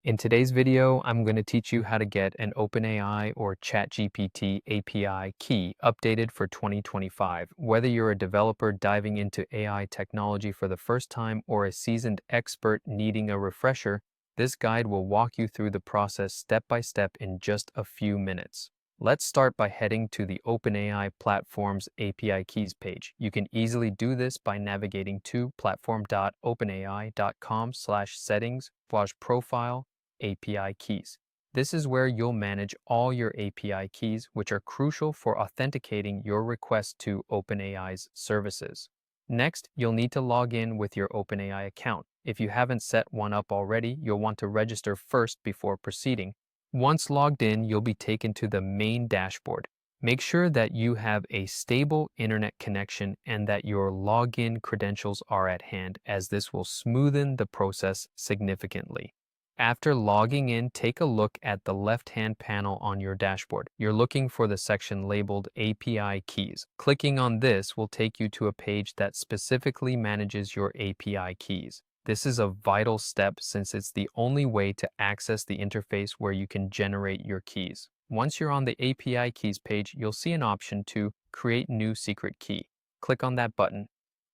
In today's video, I'm going to teach you how to get an OpenAI or ChatGPT API key updated for 2025. Whether you're a developer diving into AI technology for the first time or a seasoned expert needing a refresher, this guide will walk you through the process step by step in just a few minutes. Let's start by heading to the OpenAI platform's API keys page. You can easily do this by navigating to platform.openai.com/settings/profile API keys. This is where you'll manage all your API keys, which are crucial for authenticating your request to OpenAI's services. Next, you'll need to log in with your OpenAI account. If you haven't set one up already, you'll want to register first before proceeding. Once logged in, you'll be taken to the main dashboard. Make sure that you have a stable internet connection and that your login credentials are at hand, as this will smoothen the process significantly. After logging in, take a look at the left-hand panel on your dashboard. You're looking for the section labeled API Keys. Clicking on this will take you to a page that specifically manages your API keys. This is a vital step since it's the only way to access the interface where you can generate your keys. Once you're on the API Keys page, you'll see an option to Create New Secret Key. Click on that button.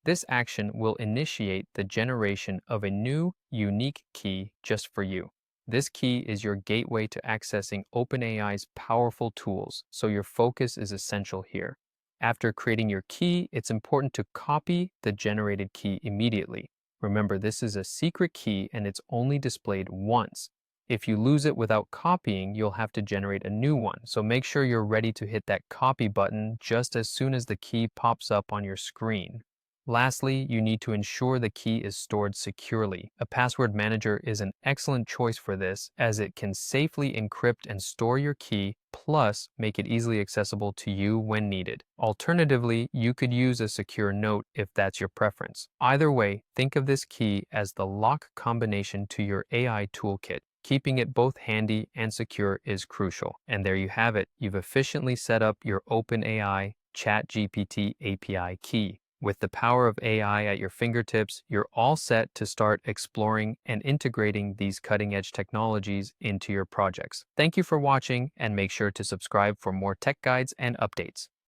This action will initiate the generation of a new, unique key just for you. This key is your gateway to accessing OpenAI's powerful tools, so your focus is essential here. After creating your key, it's important to copy the generated key immediately. Remember, this is a secret key and it's only displayed once. If you lose it without copying, you'll have to generate a new one, so make sure you're ready to hit that copy button just as soon as the key pops up on your screen. Lastly, you need to ensure the key is stored securely. A password manager is an excellent choice for this, as it can safely encrypt and store your key, plus make it easily accessible to you when needed. Alternatively, you could use a secure note if that's your preference. Either way, think of this key as the lock combination to your AI toolkit. Keeping it both handy and secure is crucial. And there you have it. You've efficiently set up your OpenAI ChatGPT API key. With the power of AI at your fingertips, you're all set to start exploring and integrating these cutting-edge technologies into your projects. Thank you for watching, and make sure to subscribe for more tech guides and updates.